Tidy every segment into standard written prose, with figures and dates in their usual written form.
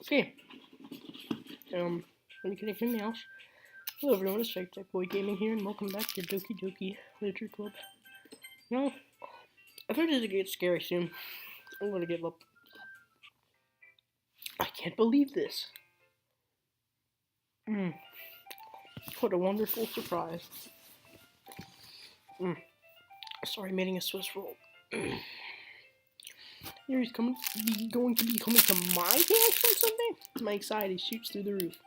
Okay. Let me connect my mouse. Hello everyone, it's Tech Boy Gaming here, and welcome back to Doki Liteature Club. Now, I think it gets scary soon. I'm gonna give up. I can't believe this. What a wonderful surprise. Sorry, making a Swiss roll. Here he's going to be coming to my house on Sunday. My anxiety shoots through the roof.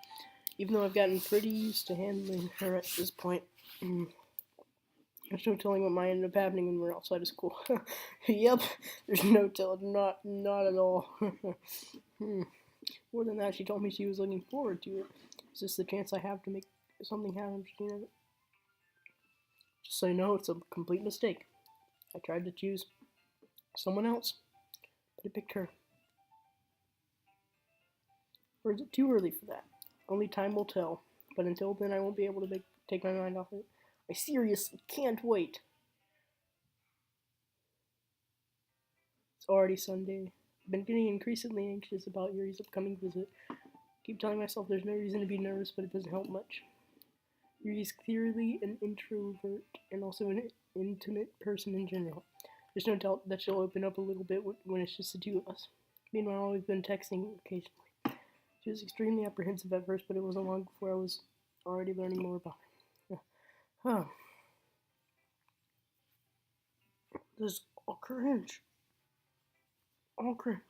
Even though I've gotten pretty used to handling her at this point. There's no telling what might end up happening when we're outside of school. Yep, there's no telling. Not at all. More than that, she told me she was looking forward to it. Is this the chance I have to make something happen? Just so you know, it's a complete mistake. I tried to choose someone else, but I picked her. Or is it too early for that? Only time will tell. But until then, I won't be able to take my mind off it. I seriously can't wait. It's already Sunday. I've been getting increasingly anxious about Yuri's upcoming visit. I keep telling myself there's no reason to be nervous, but it doesn't help much. Yuri's clearly an introvert and also an intimate person in general. There's no doubt that she'll open up a little bit when it's just the two of us. Meanwhile, we've been texting occasionally. She was extremely apprehensive at first, but it wasn't long before I was already learning more about her. Huh. This is all cringe. All cringe.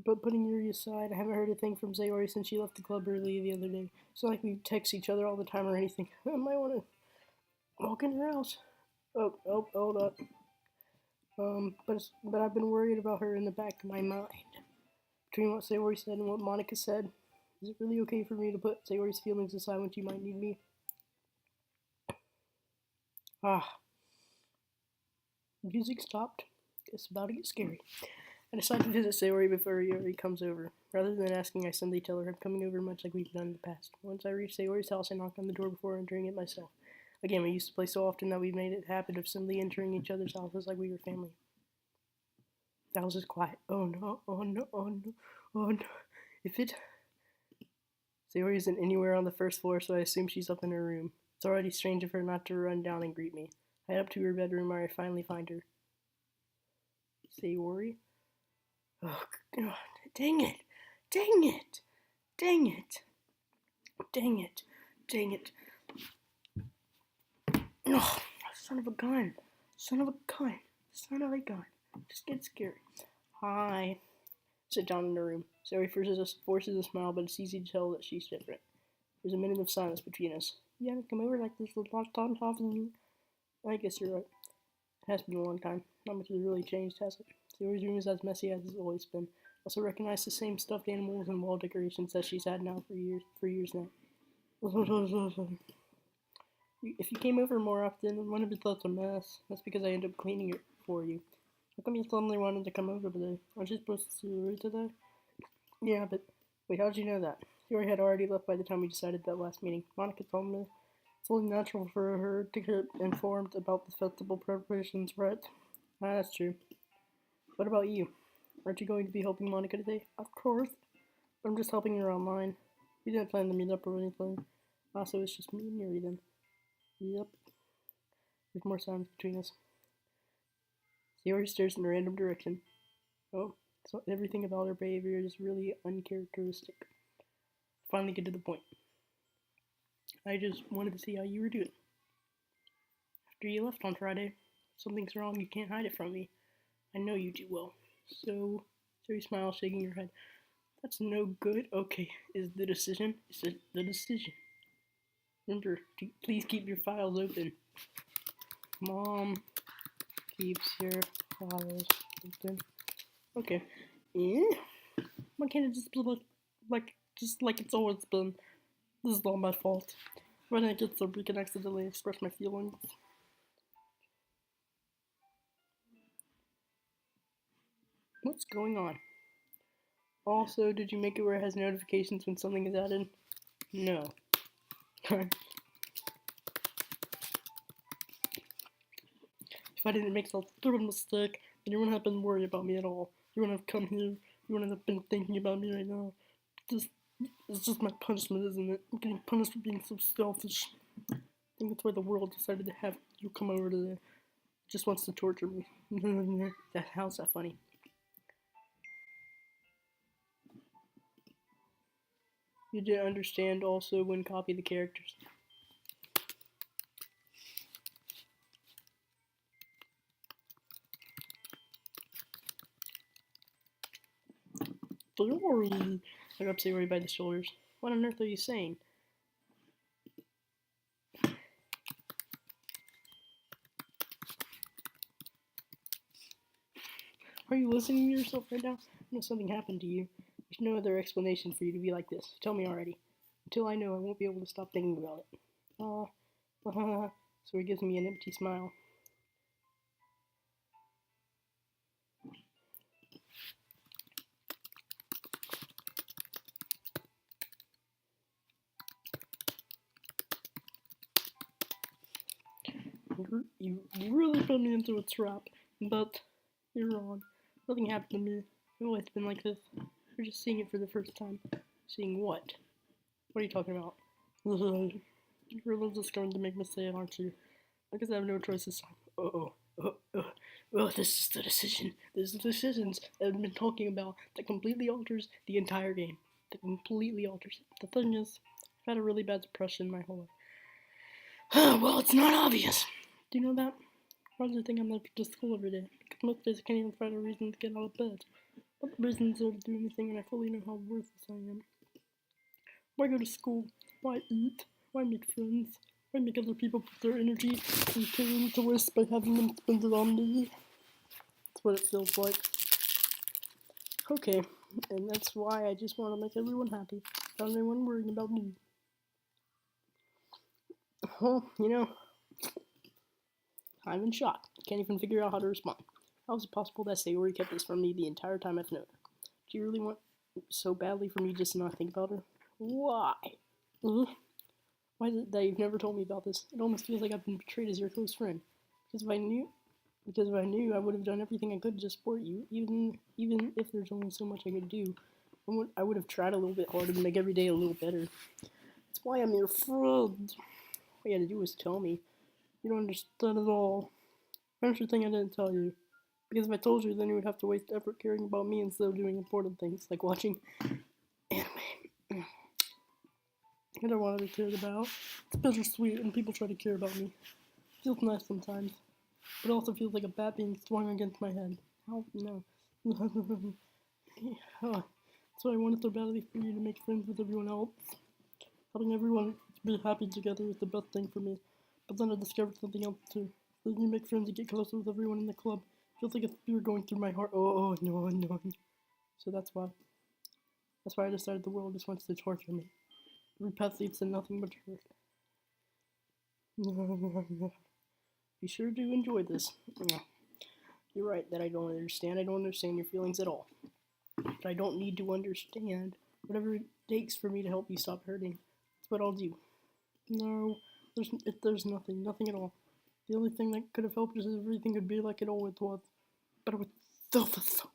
But putting Yuri aside, I haven't heard a thing from Sayori since she left the club early the other day. It's not like we text each other all the time or anything. I might want to walk in her house. Oh, hold up. But I've been worried about her in the back of my mind. Between what Sayori said and what Monica said, is it really okay for me to put Sayori's feelings aside when she might need me? The music stopped. It's about to get scary. I decide to visit Sayori before Yuri comes over. Rather than asking, I simply tell her I'm coming over much like we've done in the past. Once I reach Sayori's house, I knock on the door before entering it myself. Again, we used to play so often that we made it a habit of simply entering each other's houses like we were family. The house is quiet. Oh no, oh no, oh no, oh no. Sayori isn't anywhere on the first floor, so I assume she's up in her room. It's already strange of her not to run down and greet me. I head up to her bedroom where I finally find her. Sayori? Oh, God. Dang it! Dang it! Dang it! Dang it! Dang it! Oh, son of a gun! Son of a gun! Son of a gun! Just get scared. Hi. Sit down in the room. Sayori forces a smile, but it's easy to tell that she's different. There's a minute of silence between us. You haven't come over like this for a long time. I guess you're right. It has been a long time. Not much has really changed, has it? Sayori's room is as messy as it's always been. Also recognize the same stuffed animals and wall decorations that she's had now for years now. If you came over more often, I wouldn't have thought a mess. That's because I end up cleaning it for you. How come you suddenly wanted to come over today? Aren't you supposed to see Sayori today? Yeah, but wait, how'd you know that? Sayori had already left by the time we decided that last meeting. Monica told me it's only natural for her to get informed about the festival preparations, right? That's true. What about you? Aren't you going to be helping Monica today? Of course. But I'm just helping her online. We didn't plan to meet up or anything. Also, it's just me and Yuri then. Yep. There's more silence between us. Sayori stares in a random direction. Oh, so everything about her behavior is really uncharacteristic. Finally get to the point. I just wanted to see how you were doing. After you left on Friday, something's wrong, you can't hide it from me. I know you do well. So, Sayori smiles, shaking her head. That's no good. Okay, is the decision? Is it the decision? Remember, please keep your files open. Mom keeps your files open. Okay. Why can't it just be like it's always been? This is all my fault. When I get so we can accidentally express my feelings. What's going on? Also, did you make it where it has notifications when something is added? No. If I didn't make some little mistake, then you wouldn't have been worried about me at all. You wouldn't have come here You wouldn't have been thinking about me right now. This it's just my punishment, isn't it? I'm getting punished for being so selfish. I think that's why the world decided to have you come over today. It just wants to torture me. How's that funny? You didn't understand also when copy the characters. Sayori! I grabbed Sayori by the shoulders. What on earth are you saying? Are you listening to yourself right now? I know something happened to you. There's no other explanation for you to be like this. Tell me already. Until I know, I won't be able to stop thinking about it. So he gives me an empty smile. You really put me into a trap, but you're wrong. Nothing happened to me. I've always been like this. You're just seeing it for the first time. Seeing what? What are you talking about? You're just going to make me say it, aren't you? I guess I have no choice this time. This is the decision. This is the decisions I've been talking about that completely alters the entire game. That completely alters it. The thing is, I've had a really bad depression my whole life. Well, it's not obvious. Do you know that? Why do you think I'm late to school every day? Because most days I can't even find a reason to get out of bed. What reasons are to do anything when I fully know how worthless I am? Why go to school? Why eat? Why make friends? Why make other people put their energy and pain to waste by having them spend it on me? That's what it feels like. Okay, and that's why I just want to make everyone happy, without anyone worrying about me. Well, I'm in shock. Can't even figure out how to respond. How is it possible that Sayori kept this from me the entire time I've known her? Do you really want so badly for me just to not think about her? Why? Why is it that you've never told me about this? It almost feels like I've been betrayed as your close friend. Because if I knew, I would have done everything I could to support you, even if there's only so much I could do. I would have tried a little bit harder to make every day a little better. That's why I'm your friend. All you had to do was tell me. You don't understand at all. That's the thing I didn't tell you. Because if I told you, then you would have to waste effort caring about me instead of doing important things, like watching anime. I don't want to be cared about. It's bittersweet when people try to care about me. It feels nice sometimes. But it also feels like a bat being swung against my head. How? No. That's why I wanted so badly for you to make friends with everyone else. Having everyone be happy together is the best thing for me. But then I discovered something else too. Letting you make friends and get closer with everyone in the club feels like a spear going through my heart. Oh, no. So that's why. That's why I decided the world just wants to torture me. Every path leads to nothing but hurt. Be sure to enjoy this. You're right that I don't understand. I don't understand your feelings at all. But I don't need to understand. Whatever it takes for me to help you stop hurting, that's what I'll do. No, there's nothing at all. The only thing that could have helped is if everything could be like it always was. But I was selfless. I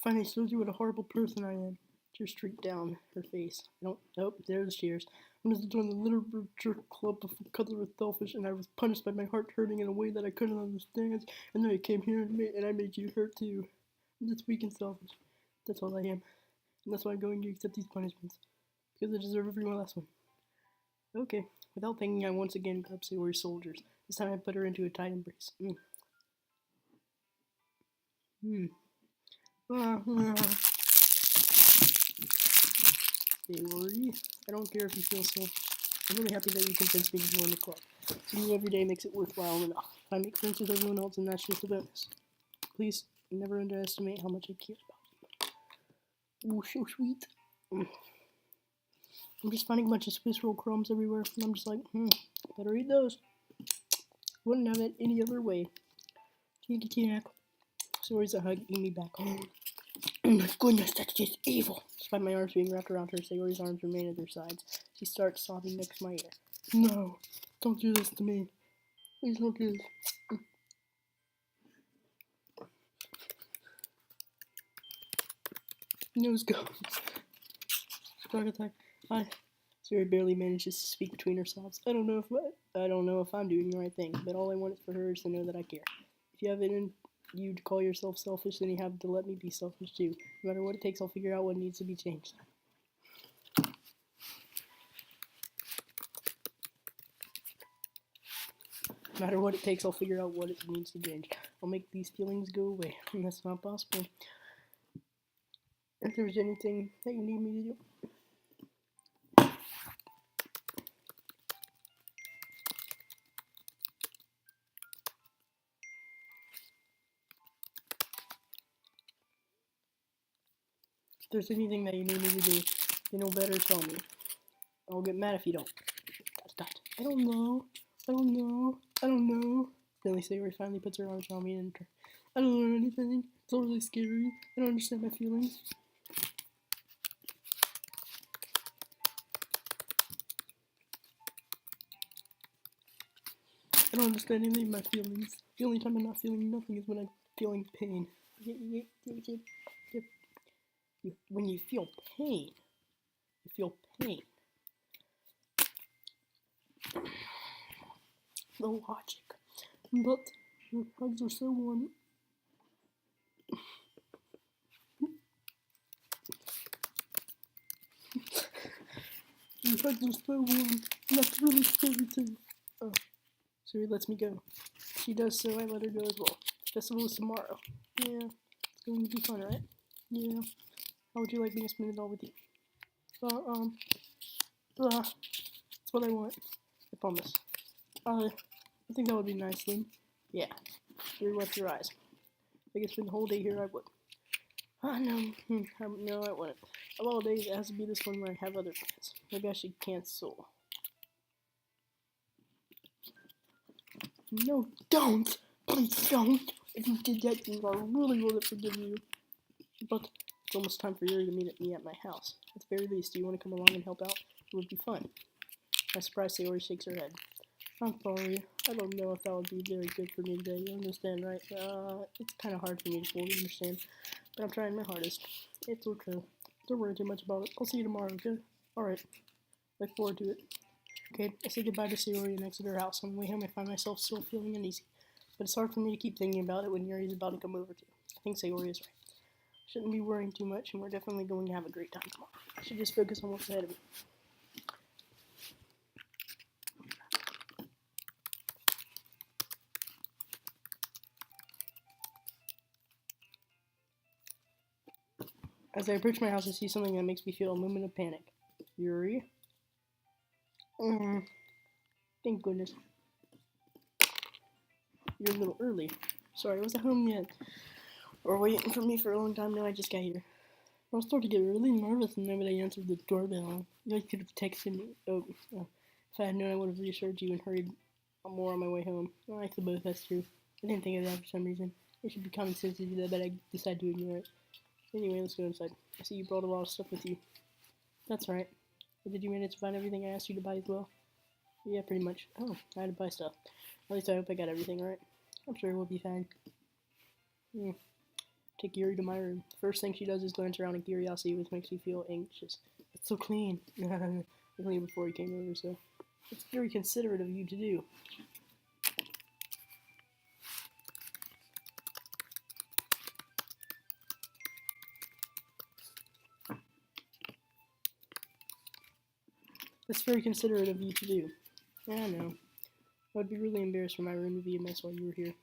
finally showed you what a horrible person I am. Tears streaked down her face. There's tears. I wanted to join the literature club because I was selfish, and I was punished by my heart hurting in a way that I couldn't understand. And then I came here and I made you hurt too. I'm just weak and selfish. That's all I am. And that's why I'm going to accept these punishments. Because I deserve every last one. Okay. Without thinking, I once again grabbed Sayori's shoulders. This time I put her into a tight embrace. Sayori, I don't care if you feel so. I'm really happy that you convinced me to join the club. Seeing you every day makes it worthwhile enough. If I make friends with everyone else, then that's just a bonus. Please never underestimate how much I care about you. Ooh, so sweet. I'm just finding a bunch of Swiss roll crumbs everywhere, and I'm just like, better eat those. Wouldn't have it any other way. Yak. Sayori's hugging me back. Oh my goodness, that's just evil. Despite my arms being wrapped around her, Sayori's arms remain at her sides. She starts sobbing next to my ear. No, don't do this to me. Please don't do this. Nose goes. Dog attack. Sarah barely manages to speak between her sobs. I don't know if I'm doing the right thing, but all I want for her is to know that I care. If you have it in you to call yourself selfish, then you have to let me be selfish too. No matter what it takes, I'll figure out what needs to be changed. No matter what it takes, I'll figure out what it needs to change. I'll make these feelings go away, and that's not possible. If there's anything that you need me to do. If there's anything that you need me to do, you know better tell me. I'll get mad if you don't. I don't know. Billy Sayori finally puts her arms around me and I don't know anything. It's all really scary. I don't understand my feelings. I don't understand any of my feelings. The only time I'm not feeling nothing is when I'm feeling pain. When you feel pain, you feel pain. The logic. But your hugs are so warm. Your hugs are so warm. And that's really scary too. Oh, so he lets me go. She does, so I let her go as well. Festival is tomorrow. Yeah, it's going to be fun, right? Yeah. How would you like me to spend it all with you? That's what I want. I promise. I think that would be nice, Lynn. Yeah. You wipe your eyes. If I could spend the whole day here, I would. No. No, I wouldn't. Of all days, it has to be this one where I have other plans. Maybe I should cancel. No, don't! Please don't! If you did that, then I really wouldn't forgive you. But it's almost time for Yuri to meet me at my house. At the very least, do you want to come along and help out? It would be fun. I'm surprised Sayori shakes her head. I'm sorry. I don't know if that would be very good for me today. You understand, right? It's kind of hard for me to fully understand, but I'm trying my hardest. It's okay. Don't worry too much about it. I'll see you tomorrow, okay? Alright. Look forward to it. Okay, I say goodbye to Sayori and exit her house. On the way home, I find myself still feeling uneasy. But it's hard for me to keep thinking about it when Yuri's about to come over too. I think Sayori is right. I shouldn't be worrying too much, and we're definitely going to have a great time tomorrow. I should just focus on what's ahead of me. As I approach my house, I see something that makes me feel a moment of panic. Yuri? Thank goodness. You're a little early. Sorry, I wasn't home yet. Or waiting for me for a long time now, I just got here. I was starting to get really nervous and nobody answered the doorbell. You guys could have texted me. If I had known, I would have reassured you and hurried more on my way home. I suppose that's true. I didn't think of that for some reason. It should be common sense to do that, but I decided to ignore it. Anyway, let's go inside. I see you brought a lot of stuff with you. That's right. But did you manage to find everything I asked you to buy as well? Yeah, pretty much. Oh, I had to buy stuff. At least I hope I got everything right. I'm sure we'll be fine. Take Yuri to my room. The first thing she does is glance around in curiosity, which makes me feel anxious. It's so clean. I cleaned before you came over, so it's very considerate of you to do. It's very considerate of you to do. Yeah, I know. I would be really embarrassed for my room to be a mess while you were here.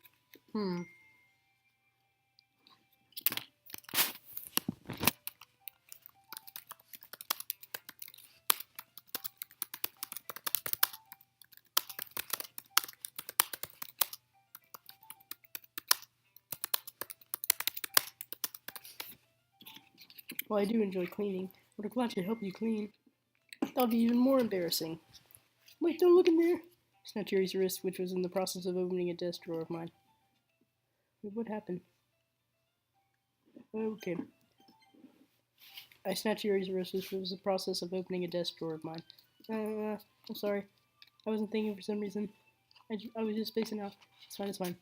Well, I do enjoy cleaning. But I'm glad to help you clean. That would be even more embarrassing. Wait, don't look in there! Snatched Yuri's wrist, which was in the process of opening a desk drawer of mine. Wait, what happened? Okay. I snatched Yuri's wrist, which was the process of opening a desk drawer of mine. I'm sorry. I wasn't thinking for some reason. I was just spacing out. It's fine.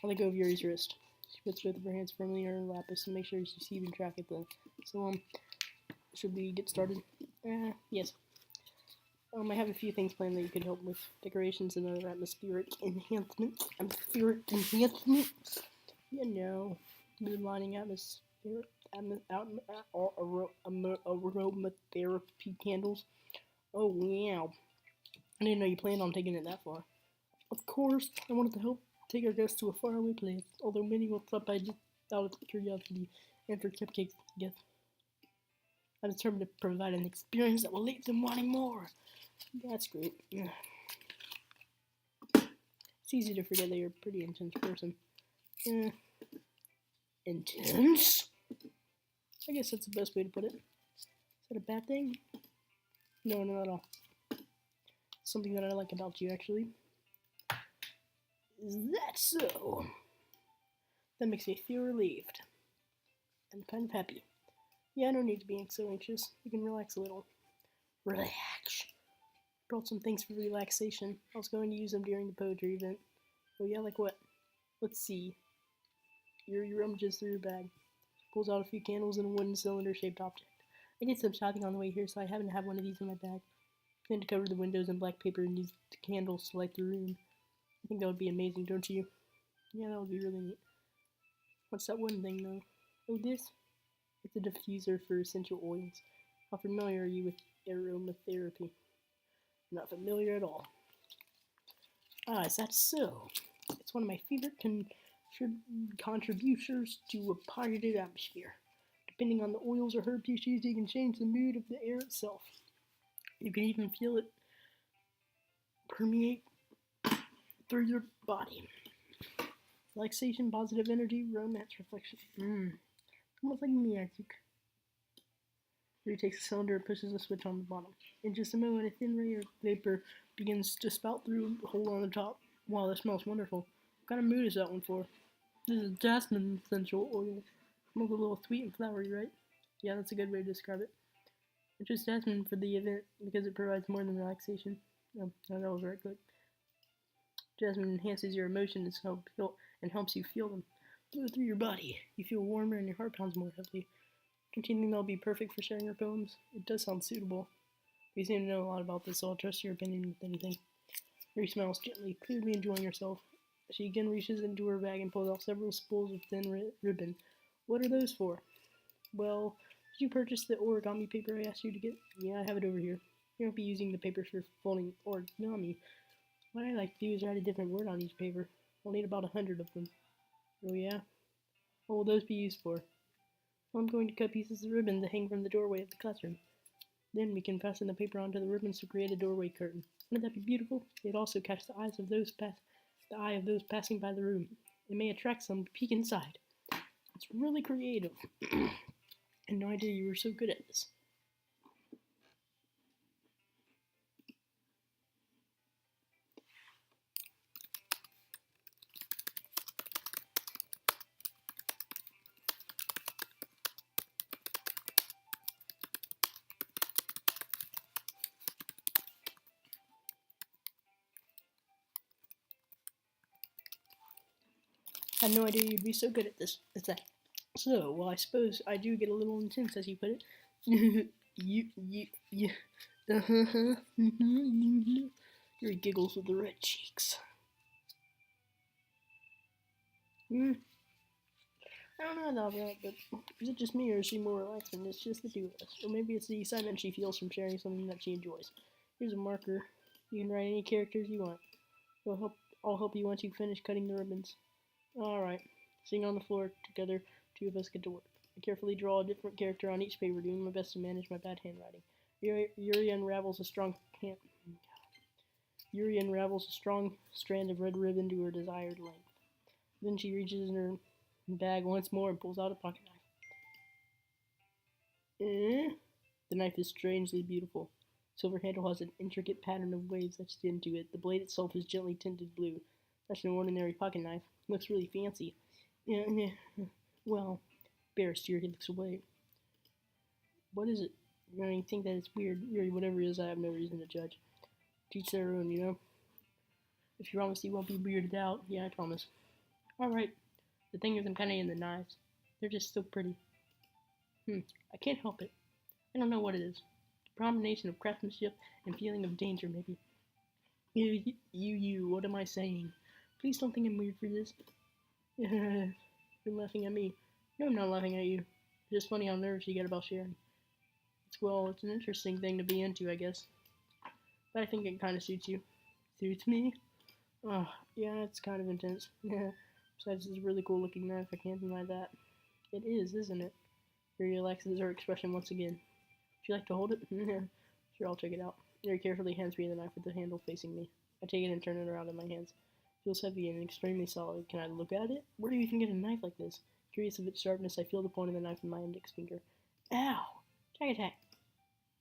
I'll let go of Yuri's wrist. She puts both of her hands firmly in her lap to make sure she's keeping track of them. So, should we get started? Yes. I have a few things planned that you could help with. Decorations and other atmospheric enhancements. You know, mood-lining atmospheric aromatherapy candles. Oh, yeah. I didn't know you planned on taking it that far. Of course, I wanted to help take our guests to a faraway place, although many will stop by just out of curiosity and for cupcakes to get. I'm determined to provide an experience that will leave them wanting more. That's great. Yeah. It's easy to forget that you're a pretty intense person. Intense? I guess that's the best way to put it. Is that a bad thing? No, not at all. Something that I like about you, actually. Is that so? That makes me feel relieved. And kind of happy. Yeah, I don't need to be so anxious. You can relax a little. Relax. Brought some things for relaxation. I was going to use them during the poetry event. Oh yeah, like what? Let's see. Yuri rummages through her bag. Pulls out a few candles and a wooden cylinder-shaped object. I did some shopping on the way here, so I happen to have one of these in my bag. I plan to cover the windows in black paper and use the candles to light the room. I think that would be amazing, don't you? Yeah, that would be really neat. What's that one thing, though? Oh, this? It's a diffuser for essential oils. How familiar are you with aromatherapy? Not familiar at all. Ah, is that so? It's one of my favorite contributions to a positive atmosphere. Depending on the oils or herbs you choose, you can change the mood of the air itself. You can even feel it permeate through your body. Relaxation, positive energy, romance, reflection. Almost like magic. He takes the cylinder and pushes the switch on the bottom. In just a moment, a thin ray of vapor begins to spout through a hole on the top. Wow, that smells wonderful. What kind of mood is that one for? This is jasmine essential oil. Smells a little sweet and flowery, right? Yeah, that's a good way to describe it. I chose jasmine for the event because it provides more than relaxation. Oh, that was right, good. Jasmine enhances your emotions and helps you feel them. Flow through your body. You feel warmer and your heart pounds more heavily. Don't you think that'll be perfect for sharing your poems? It does sound suitable. You seem to know a lot about this, so I'll trust your opinion with anything. Mary smiles gently, clearly enjoying herself. She again reaches into her bag and pulls out several spools of thin ribbon. What are those for? Well, did you purchase the origami paper I asked you to get? Yeah, I have it over here. You won't be using the paper for folding origami. What I like to do is write a different word on each paper. I'll need about 100 of them. Oh yeah? What will those be used for? Well, I'm going to cut pieces of ribbon to hang from the doorway of the classroom. Then we can fasten the paper onto the ribbons to create a doorway curtain. Wouldn't that be beautiful? It'd also catch the eye of those passing by the room. It may attract some to peek inside. It's really creative. I had no idea you were so good at this. I had no idea you'd be so good at this. It's that. So, well, I suppose I do get a little intense, as you put it. you, Your giggles with the red cheeks. I don't know about that, but is it just me, or is she more relaxed and it's just the two of us? Or maybe it's the excitement she feels from sharing something that she enjoys. Here's a marker. You can write any characters you want. I'll help you once you finish cutting the ribbons. Alright. Sitting on the floor together, two of us get to work. I carefully draw a different character on each paper, doing my best to manage my bad handwriting. Yuri unravels a strong strand of red ribbon to her desired length. Then she reaches in her bag once more and pulls out a pocket knife. The knife is strangely beautiful. Silver handle has an intricate pattern of waves etched into it. The blade itself is gently tinted blue. That's no ordinary pocket knife. It looks really fancy. Well, embarrassed, Yuri looks away. What is it? You think that it's weird? Yuri, whatever it is, I have no reason to judge. Teach their own, you know? If you promise you won't be weirded out, yeah, I promise. Alright. The thing is, I'm kind of in the knives. They're just so pretty. I can't help it. I don't know what it is. A combination of craftsmanship and feeling of danger, maybe. You, what am I saying? Please don't think I'm weird for this. You're laughing at me. No, I'm not laughing at you. It's just funny how nervous you get about sharing. It's an interesting thing to be into, I guess. But I think it kind of suits you. Suits me? Oh, yeah, it's kind of intense. Yeah. Besides, it's a really cool looking knife. I can't deny that. It is, isn't it? Yuri relaxes her expression once again. Would you like to hold it? Sure, I'll check it out. Yuri carefully hands me the knife with the handle facing me. I take it and turn it around in my hands. It feels heavy and extremely solid. Can I look at it? Where do you even get a knife like this? Curious of its sharpness, I feel the point of the knife in my index finger. Ow! Attack!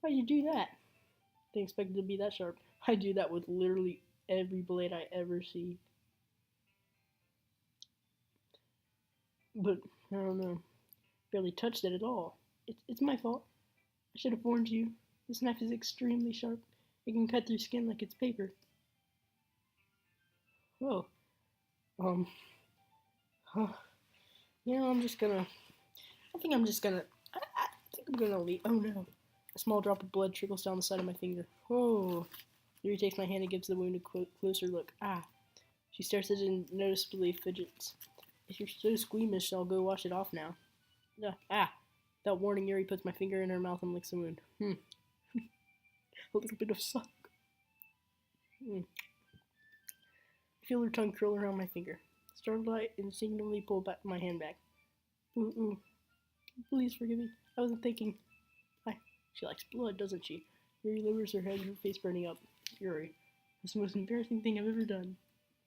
Why'd you do that? Didn't expect it to be that sharp. I do that with literally every blade I ever see. But, I don't know. Barely touched it at all. It's my fault. I should have warned you. This knife is extremely sharp. It can cut through skin like it's paper. Oh. Huh. You know, I think I'm gonna leave. Oh no. A small drop of blood trickles down the side of my finger. Oh. Yuri takes my hand and gives the wound a closer look. Ah. She stares at it and noticeably fidgets. If you're so squeamish, I'll go wash it off now. Without warning, Yuri puts my finger in her mouth and licks the wound. A little bit of suck. I feel her tongue curl around my finger. Startled, I instinctively pull back my hand back. Ooh. Please forgive me. I wasn't thinking. She likes blood, doesn't she? Yuri lowers her head, her face burning up. Yuri, that's the most embarrassing thing I've ever done.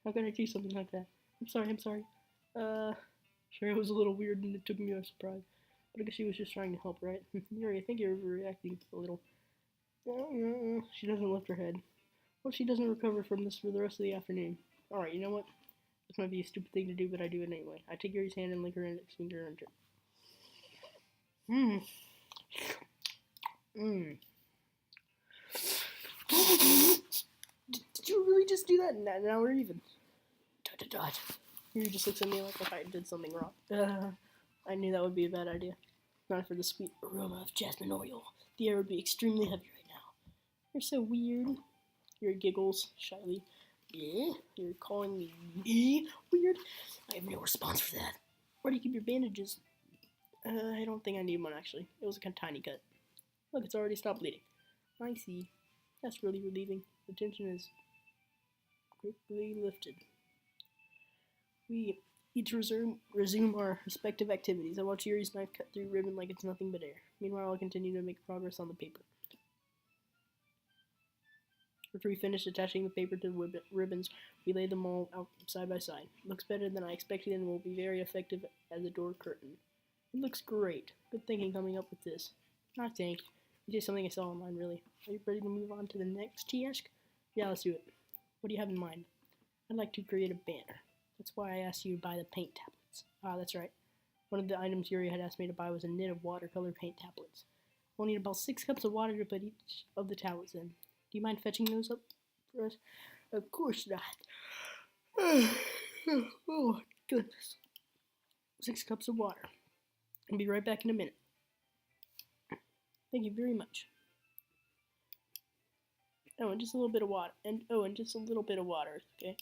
How could I do something like that? I'm sorry. Sure, it was a little weird and it took me by surprise. But I guess she was just trying to help, right? Yuri, I think you're overreacting a little. She doesn't lift her head. Well, she doesn't recover from this for the rest of the afternoon. Alright, you know what? This might be a stupid thing to do, but I do it anyway. I take Yuri's hand and lick her index finger and turn. Did you really just do that? Now we're even. Dodge. Yuri just looks at me like if I did something wrong. I knew that would be a bad idea. Not for the sweet aroma of jasmine oil. The air would be extremely heavy right now. You're so weird. Yuri giggles shyly. Yeah? You're calling me weird? I have no response for that. Where do you keep your bandages? I don't think I need one, actually. It was a tiny cut. Look, it's already stopped bleeding. I see. That's really relieving. The tension is quickly lifted. We each resume our respective activities. I watch Yuri's knife cut through ribbon like it's nothing but air. Meanwhile, I'll continue to make progress on the paper. After we finish attaching the paper to the ribbons, we lay them all out side by side. It looks better than I expected and will be very effective as a door curtain. It looks great. Good thinking coming up with this. I think. It's just something I saw online, really. Are you ready to move on to the next task? Yeah, let's do it. What do you have in mind? I'd like to create a banner. That's why I asked you to buy the paint tablets. That's right. One of the items Yuri had asked me to buy was a knit of watercolor paint tablets. We'll need about 6 cups of water to put each of the tablets in. Do you mind fetching those up for us? Of course not. Oh, goodness. 6 cups of water. I'll be right back in a minute. Thank you very much. Oh, and just a little bit of water. And just a little bit of water, okay?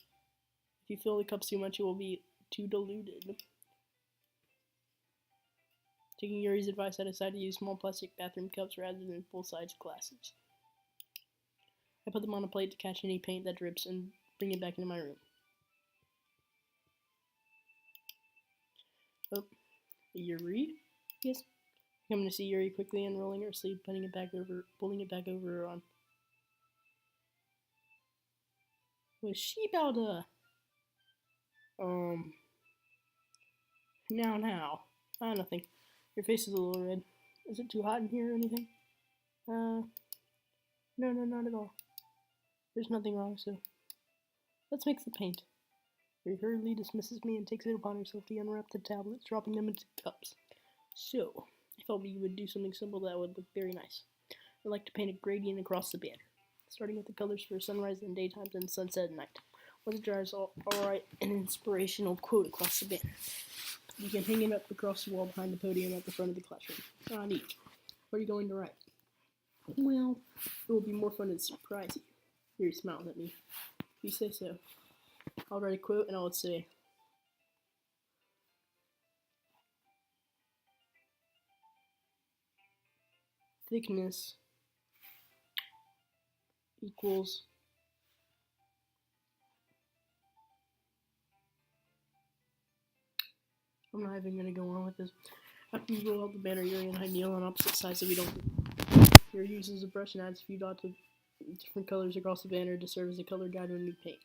If you fill the cups too much, it will be too diluted. Taking Yuri's advice, I decided to use small plastic bathroom cups rather than full-size glasses. I put them on a plate to catch any paint that drips and bring it back into my room. Oh, Yuri? Yes? Coming to see Yuri quickly unrolling her sleeve, pulling it back over her arm. Was she about to... Now. Nothing. Your face is a little red. Is it too hot in here or anything? No, not at all. There's nothing wrong, so... Let's mix the paint. Yuri hurriedly dismisses me and takes it upon herself to unwrap the tablets, dropping them into cups. So, I thought we would do something simple that would look very nice. I'd like to paint a gradient across the banner, starting with the colors for sunrise and daytimes and sunset and night. Once it dries, I'll write an inspirational quote across the banner. You can hang it up across the wall behind the podium at the front of the classroom. Ah, neat. What are you going to write? Well, it will be more fun to surprise you. Yuri smiled at me. You say so. I'll write a quote and I would say, thickness equals I'm not even going to go on with this. After you roll out the banner, Yuri and I kneel on opposite sides so we don't. Yuri uses a brush and adds a few dots of different colors across the banner to serve as a color guide when we paint.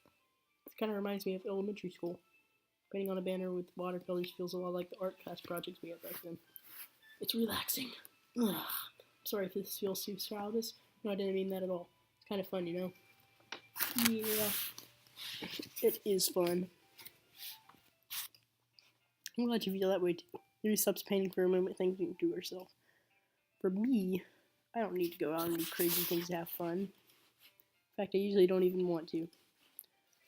It kind of reminds me of elementary school. Painting on a banner with watercolors feels a lot like the art class projects we had back then. It's relaxing. Ugh. Sorry if this feels too childish. No, I didn't mean that at all. It's kind of fun, you know? Yeah, it is fun. I'm glad you feel that way too. Yuri stops painting for a moment, thinking to herself. For me, I don't need to go out and do crazy things to have fun. In fact, I usually don't even want to.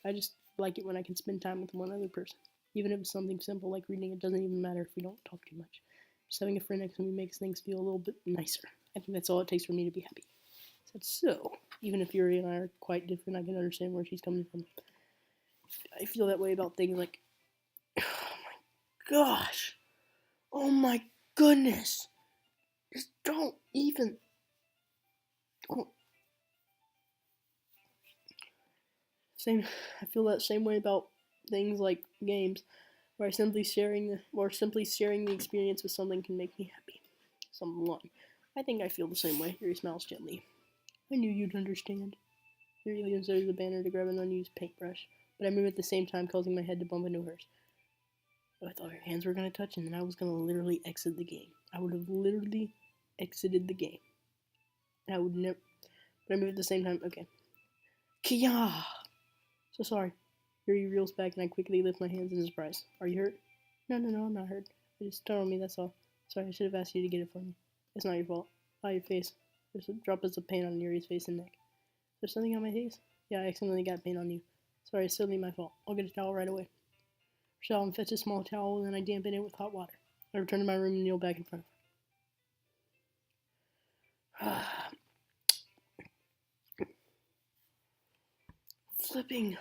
I just like it when I can spend time with one other person. Even if it's something simple like reading, it doesn't even matter if we don't talk too much. Just having a friend next to me makes things feel a little bit nicer. I think that's all it takes for me to be happy. So, even if Yuri and I are quite different, I can understand where she's coming from. I feel that way about things like, oh my gosh, oh my goodness, just don't even, I feel that same way about things like games, where simply sharing the experience with someone can make me happy. Someone. I think I feel the same way. Yuri smiles gently. I knew you'd understand. Yuri leans over the banner to grab an unused paintbrush, but I move at the same time, causing my head to bump into hers. I thought her hands were going to touch, and then I was going to literally exit the game. I would have literally exited the game. And I would never. But I move at the same time. Okay. Kia! So sorry. Yuri reels back, and I quickly lift my hands in surprise. Are you hurt? No, I'm not hurt. It just startled me, that's all. Sorry, I should have asked you to get it for me. It's not your fault. Ah, your face. There's a drop of paint on Yuri's face and neck. There's something on my face? Yeah, I accidentally got paint on you. Sorry, it's totally my fault. I'll get a towel right away. Rochelle and fetch a small towel, and then I dampen it with hot water. I return to my room and kneel back in front of her. Flipping.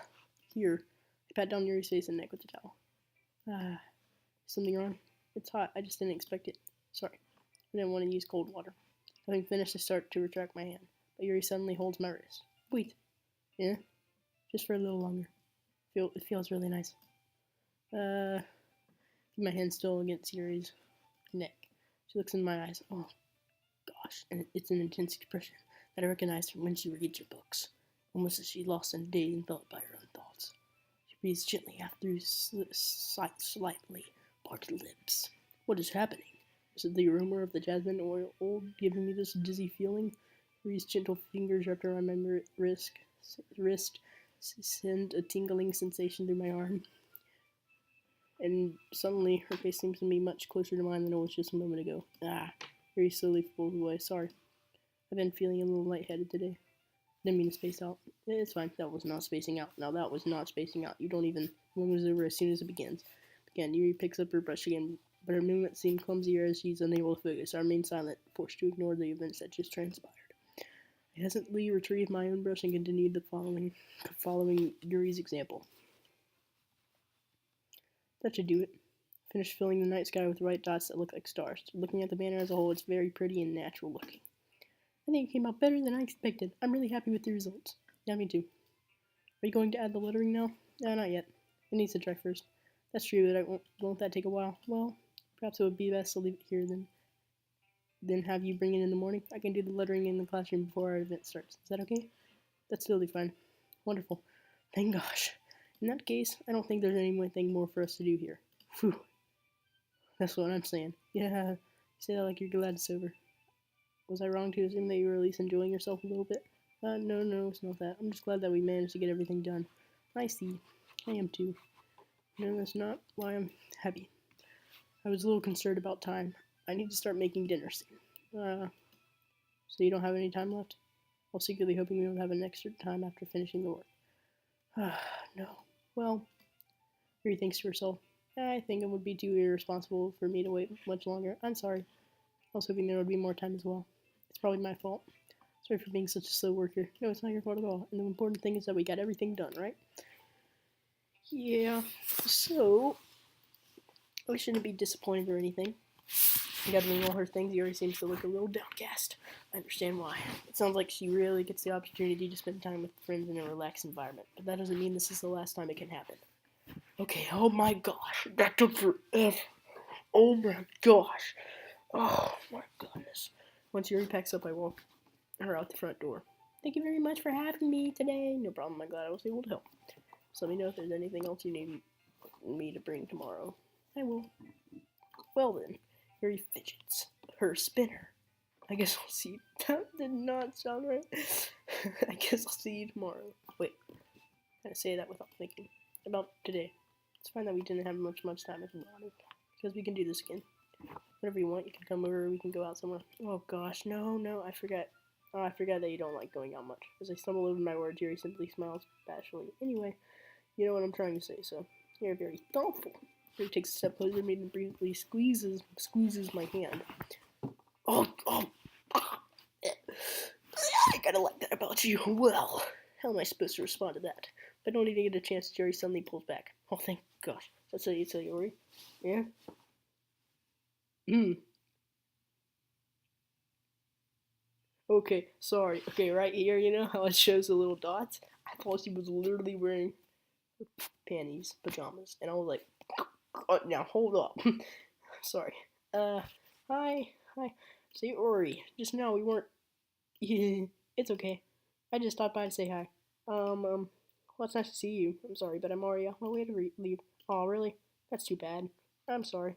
Here. I pat down Yuri's face and neck with the towel. Something wrong? It's hot. I just didn't expect it. Sorry. I didn't want to use cold water. Having finished, I start to retract my hand, but Yuri suddenly holds my wrist. Wait. Yeah? Just for a little longer. It feels really nice. Keep my hand still against Yuri's neck. She looks in my eyes. Oh, gosh. And it's an intense expression that I recognize from when she reads her books. Almost as she lost in a daze enveloped by her own thoughts. She breathes gently, half through slightly parted lips. What is happening? Is it the aroma of the jasmine oil giving me this dizzy feeling? Yuri's gentle fingers wrapped around my wrist send a tingling sensation through my arm. And suddenly, her face seems to be much closer to mine than it was just a moment ago. Yuri slowly pulls away. Sorry. I've been feeling a little lightheaded today. Didn't mean to space out. It's fine. That was not spacing out. Now that was not spacing out. You don't even. One was over as soon as it begins. Again, Yuri picks up her brush again, but her movements seem clumsier as she's unable to focus. I remain silent, forced to ignore the events that just transpired. I hesitantly retrieved my own brush and continued following Yuri's example. That should do it. Finished filling the night sky with white dots that look like stars. Looking at the banner as a whole, it's very pretty and natural looking. I think it came out better than I expected. I'm really happy with the results. Yeah, me too. Are you going to add the lettering now? No, not yet. It needs to dry first. That's true, but won't that take a while? Well, perhaps it would be best to leave it here then have you bring it in the morning. I can do the lettering in the classroom before our event starts. Is that okay? That's totally fine. Wonderful. Thank gosh. In that case, I don't think there's anything more for us to do here. Whew. That's what I'm saying. Yeah, you say that like you're glad it's over. Was I wrong to assume that you were at least enjoying yourself a little bit? No, it's not that. I'm just glad that we managed to get everything done. I see. I am too. No, that's not why I'm happy. I was a little concerned about time. I need to start making dinner soon. So you don't have any time left? I was secretly hoping we would have an extra time after finishing the work. No. Well, Yuri thinks to herself, I think it would be too irresponsible for me to wait much longer. I'm sorry. I was hoping there would be more time as well. It's probably my fault. Sorry for being such a slow worker. No, it's not your fault at all. And the important thing is that we got everything done, right? Yeah. So, we shouldn't be disappointed or anything. Gathering all her things, Yuri seems to look a little downcast. I understand why. It sounds like she really gets the opportunity to spend time with friends in a relaxed environment. But that doesn't mean this is the last time it can happen. Okay, oh my gosh. That took forever. Oh my gosh. Oh my goodness. Once Yuri packs up, I walk her out the front door. Thank you very much for having me today. No problem, I'm glad I was able to help. So let me know if there's anything else you need me to bring tomorrow. I will. Well then, Yuri fidgets. Her spinner. I guess I'll see you. That did not sound right. I guess I'll see you tomorrow. Wait, I say that without thinking. About today. It's fine that we didn't have much time if we wanted. Because we can do this again. Whenever you want, you can come over or we can go out somewhere. Oh gosh, no, I forgot. Oh, I forgot that you don't like going out much. As I stumble over my words, Yuri simply smiles bashfully. Anyway, you know what I'm trying to say, so you're very thoughtful. Yuri takes a step closer to me and briefly squeezes my hand. Oh, I gotta like that about you. Well, how am I supposed to respond to that? If I don't even get a chance, Yuri suddenly pulls back. Oh, thank gosh. That's how you tell Yuri? Yeah? Okay, sorry. Okay, right here, you know how it shows the little dots? I thought she was literally wearing panties, pajamas, and I was like, oh, now hold up. Sorry. Hi. Say Ori. Just now we weren't. It's okay. I just stopped by to say hi. Well, it's nice to see you. I'm sorry, but I'm already on my way to leave. Oh, really? That's too bad. I'm sorry.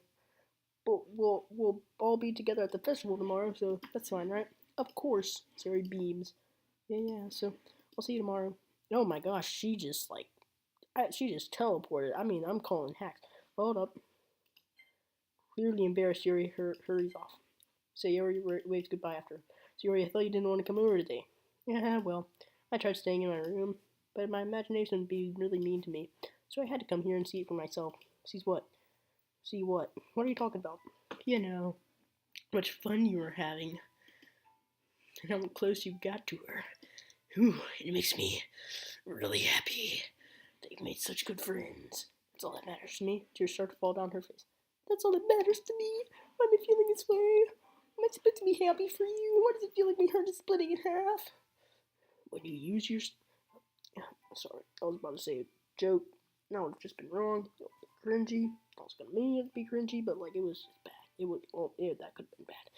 But we'll all be together at the festival tomorrow, so that's fine, right? Of course. Sari beams. Yeah. So I'll see you tomorrow. Oh my gosh, she just teleported. I mean, I'm calling hacks. Hold up. Clearly embarrassed, Yuri hurries off. So Yuri waves goodbye after. So Yuri, I thought you didn't want to come over today. Yeah, well, I tried staying in my room, but my imagination would be really mean to me. So I had to come here and see it for myself. See what? See what? What are you talking about? You know, how much fun you were having. And how close you got to her. Ooh, it makes me really happy. They've made such good friends. That's all that matters to me. Tears start to fall down her face. That's all that matters to me. Why am I feeling this way? Am I supposed to be happy for you? Why does it feel like my heart is splitting in half? When you use your... Sorry, I was about to say a joke. That would have just been wrong. It was cringy. I was gonna mean it to be cringy, but like it was just bad. It would... Oh, yeah, that could have been bad.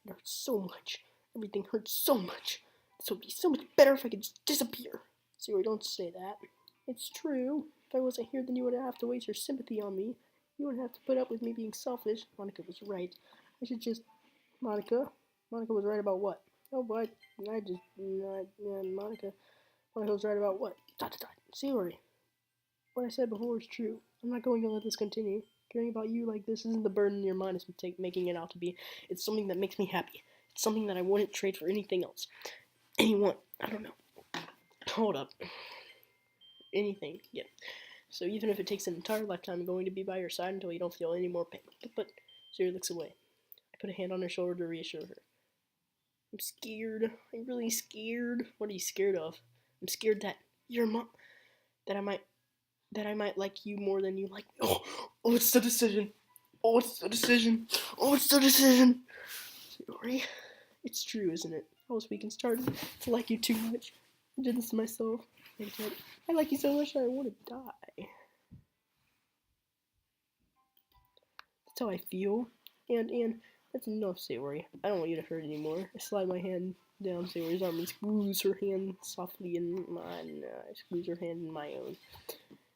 It hurts so much. Everything hurts so much. This would be so much better if I could just disappear. Siri, don't say that. It's true. If I wasn't here, then you wouldn't have to waste your sympathy on me. You wouldn't have to put up with me being selfish. Monica was right. I should just... Monica was right about what? Oh, but Monica was right about what? Siri, what I said before is true. I'm not going to let this continue. Caring about you like this isn't the burden your mind is making it out to be. It's something that makes me happy. It's something that I wouldn't trade for anything else. Anyone. I don't know. Hold up. Anything. Yeah. So even if it takes an entire lifetime, I'm going to be by your side until you don't feel any more pain. But Siri looks away. I put a hand on her shoulder to reassure her. I'm scared. I'm really scared. What are you scared of? I'm scared that your mom, that I might like you more than you like me. Oh, it's the decision. Oh, it's the decision. Siri, it's true, isn't it? I was weak and started to like you too much. I did this to myself. I like you so much that I want to die. That's how I feel. And that's enough, Sayori. I don't want you to hurt anymore. I slide my hand down Sayori's arm and squeeze her hand softly in mine. I squeeze her hand in my own.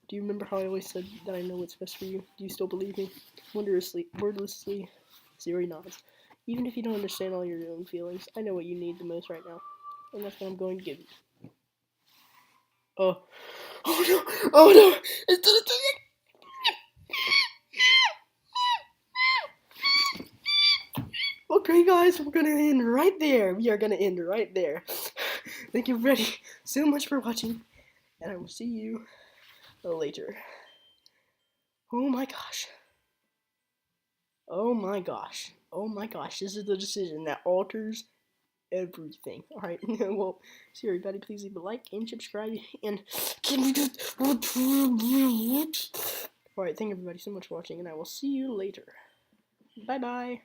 Do you remember how I always said that I know what's best for you? Do you still believe me? Wordlessly, Sayori nods. Even if you don't understand all your own feelings, I know what you need the most right now. And that's what I'm going to give you. Oh no! It's the decision! Okay, guys, we're gonna end right there. We are gonna end right there. Thank you very so much for watching. and I will see you later. Oh my gosh. Oh my gosh. Oh my gosh. This is the decision that alters everything. Alright, well, see everybody, please leave a like and subscribe, and alright, thank everybody so much for watching, and I will see you later. Bye bye.